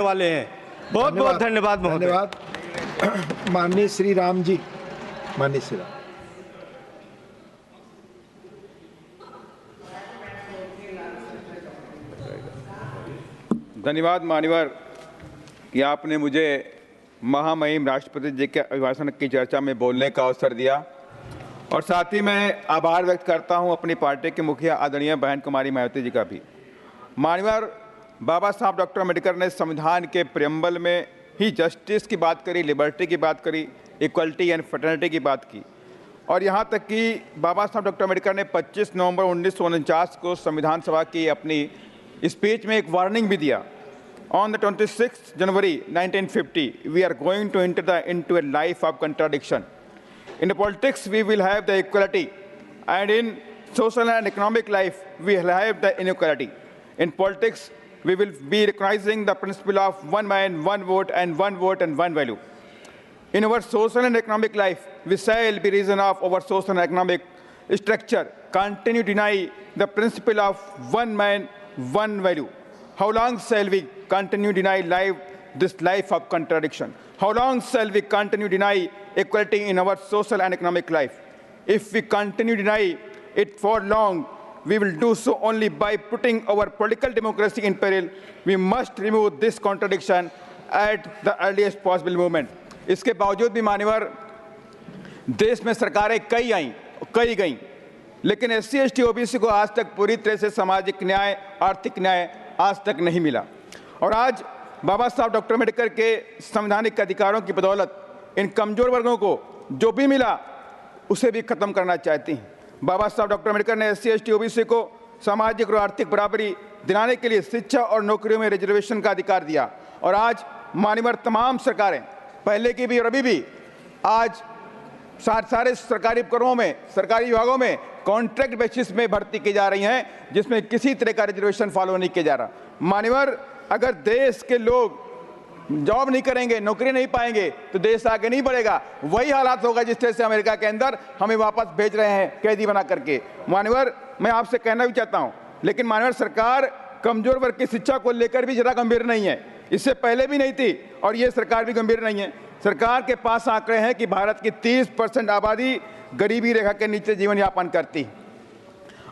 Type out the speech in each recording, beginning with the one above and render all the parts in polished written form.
वाले हैं। बहुत बहुत धन्यवाद महोदय। धन्यवाद। माननीय श्री राम जी, माननीय श्री राम। धन्यवाद मान्यवर कि आपने मुझे महामहिम राष्ट्रपति जी के अभिभाषण की चर्चा में बोलने का अवसर दिया, और साथ ही मैं आभार व्यक्त करता हूं अपनी पार्टी के मुखिया आदरणीय बहन कुमारी मायावती जी का भी। मान्यवर, बाबा साहब डॉक्टर अम्बेडकर ने संविधान के प्रियम्बल में ही जस्टिस की बात करी, लिबर्टी की बात करी, इक्वलिटी एंड फ्रेटर्निटी की बात की, और यहाँ तक कि बाबा साहब डॉक्टर अम्बेडकर ने 25 नवंबर 1949 को संविधान सभा की अपनी स्पीच में एक वार्निंग भी दिया। On the 26th January 1950, we are going to enter into a life of contradiction. In politics, we will have the equality, and in social and economic life, we will have the inequality. In politics, we will be recognizing the principle of one man, one vote, and one value. In our social and economic life, we shall be reason of our social and economic structure continue to deny the principle of one man, one value. How long shall we continue to deny this life of contradiction? How long shall we continue to deny equality in our social and economic life? If we continue to deny it for long, we will do so only by putting our political democracy in peril. We must remove this contradiction at the earliest possible moment. इसके बावजूद भी मान्यवर, देश में सरकारें कई आईं, कई गईं, लेकिन SC ST OBC को आज तक पूरी तरह से सामाजिक न्याय, आर्थिक न्याय आज तक नहीं मिला। और आज बाबा साहब डॉक्टर अम्बेडकर के संवैधानिक अधिकारों की बदौलत इन कमजोर वर्गों को जो भी मिला उसे भी खत्म करना चाहती हैं। बाबा साहब डॉक्टर अम्बेडकर ने SC ST OBC को सामाजिक और आर्थिक बराबरी दिलाने के लिए शिक्षा और नौकरियों में रिजर्वेशन का अधिकार दिया। और आज मान्यवर तमाम सरकारें, पहले की भी और अभी भी, आज सारे सरकारी उपक्रमों में, सरकारी विभागों में कॉन्ट्रैक्ट बेसिस में भर्ती की जा रही हैं, जिसमें किसी तरह का रिजर्वेशन फॉलो नहीं किया जा रहा। मान्यवर, अगर देश के लोग जॉब नहीं करेंगे, नौकरी नहीं पाएंगे, तो देश आगे नहीं बढ़ेगा। वही हालात होगा जिस तरह से अमेरिका के अंदर हमें वापस भेज रहे हैं कैदी बना करके। मान्यवर, मैं आपसे कहना भी चाहता हूं, लेकिन मान्यवर, सरकार कमजोर वर्ग की शिक्षा को लेकर भी जरा गंभीर नहीं है। इससे पहले भी नहीं थी और ये सरकार भी गंभीर नहीं है। सरकार के पास आंकड़े हैं कि भारत की 30% आबादी गरीबी रेखा के नीचे जीवन यापन करती है।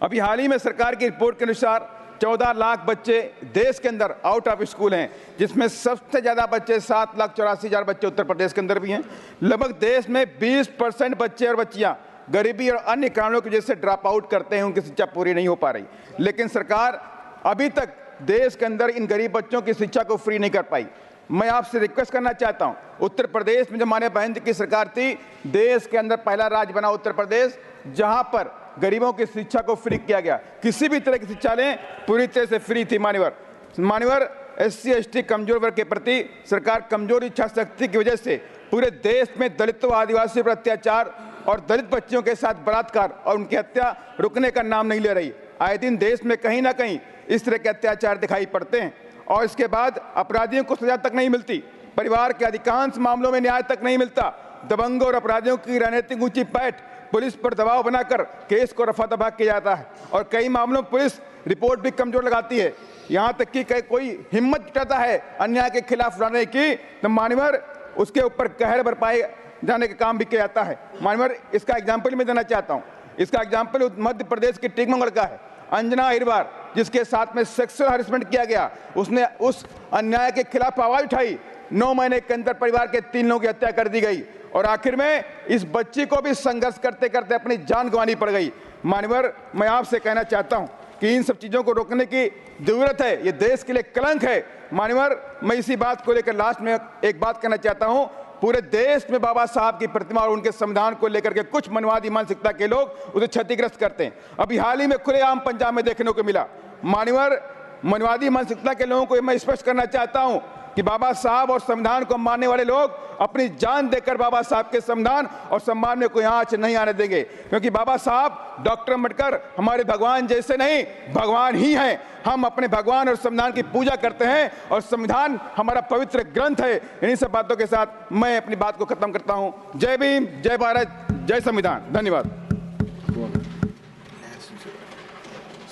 अभी हाल ही में सरकार की रिपोर्ट के अनुसार 14 लाख बच्चे देश के अंदर आउट ऑफ स्कूल हैं, जिसमें सबसे ज़्यादा बच्चे 7,84,000 बच्चे उत्तर प्रदेश के अंदर भी हैं। लगभग देश में 20% बच्चे और बच्चियां गरीबी और अन्य कारणों की वजह से ड्रॉप आउट करते हैं, उनकी शिक्षा पूरी नहीं हो पा रही। लेकिन सरकार अभी तक देश के अंदर इन गरीब बच्चों की शिक्षा को फ्री नहीं कर पाई। मैं आपसे रिक्वेस्ट करना चाहता हूं, उत्तर प्रदेश में जब माननीय बहन जी की सरकार थी, देश के अंदर पहला राज्य बना उत्तर प्रदेश, जहां पर गरीबों की शिक्षा को फ्री किया गया। किसी भी तरह की शिक्षा लें, पूरी तरह से फ्री थी। मान्यवर, SC ST कमजोर वर्ग के प्रति सरकार कमजोर इच्छा शक्ति की वजह से पूरे देश में दलितों, आदिवासियों पर अत्याचार और दलित बच्चियों के साथ बलात्कार और उनकी हत्या रुकने का नाम नहीं ले रही। आए दिन देश में कहीं ना कहीं इस तरह के अत्याचार दिखाई पड़ते हैं और इसके बाद अपराधियों को सजा तक नहीं मिलती। परिवार के अधिकांश मामलों में न्याय तक नहीं मिलता। दबंगों और अपराधियों की राजनीतिक ऊंची पैठ पुलिस पर दबाव बनाकर केस को रफा दफा किया जाता है और कई मामलों में पुलिस रिपोर्ट भी कमजोर लगाती है। यहाँ तक कि कोई हिम्मत जुटाता है अन्याय के खिलाफ लड़ने की, तो मान्यवर उसके ऊपर कहर बरपाए जाने का काम भी किया जाता है। मान्यवर, इसका एग्जाम्पल मैं देना चाहता हूँ। इसका एग्जाम्पल मध्य प्रदेश के टीकमगढ़ का है। अंजना अहिरवार, जिसके साथ में सेक्सुअल हरेसमेंट किया गया, उसने उस अन्याय के खिलाफ आवाज उठाई। 9 महीने के अंदर परिवार के 3 लोगों की हत्या कर दी गई और आखिर में इस बच्ची को भी संघर्ष करते करते अपनी जान गंवानी पड़ गई। मान्यवर, मैं आपसे कहना चाहता हूं कि इन सब चीजों को रोकने की जरूरत है। ये देश के लिए कलंक है। मान्यवर, मैं इसी बात को लेकर लास्ट में एक बात कहना चाहता हूं। पूरे देश में बाबा साहब की प्रतिमा और उनके संविधान को लेकर के कुछ मनवादी मानसिकता के लोग उसे क्षतिग्रस्त करते हैं। अभी हाल ही में खुलेआम पंजाब में देखने को मिला। मान्यवर, मनवादी मानसिकता के लोगों को मैं स्पष्ट करना चाहता हूं कि बाबा साहब और संविधान को मानने वाले लोग अपनी जान देकर बाबा साहब के संविधान और सम्मान में कोई आंच नहीं आने देंगे, क्योंकि बाबा साहब डॉक्टर अम्बेडकर हमारे भगवान जैसे नहीं, भगवान ही हैं। हम अपने भगवान और संविधान की पूजा करते हैं और संविधान हमारा पवित्र ग्रंथ है। इन्हीं सब बातों के साथ मैं अपनी बात को खत्म करता हूं। जय भीम, जय भारत, जय संविधान। धन्यवाद।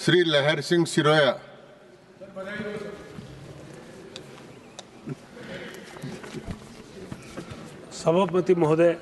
श्री लहर सिंह सिरोया। सभापति महोदय,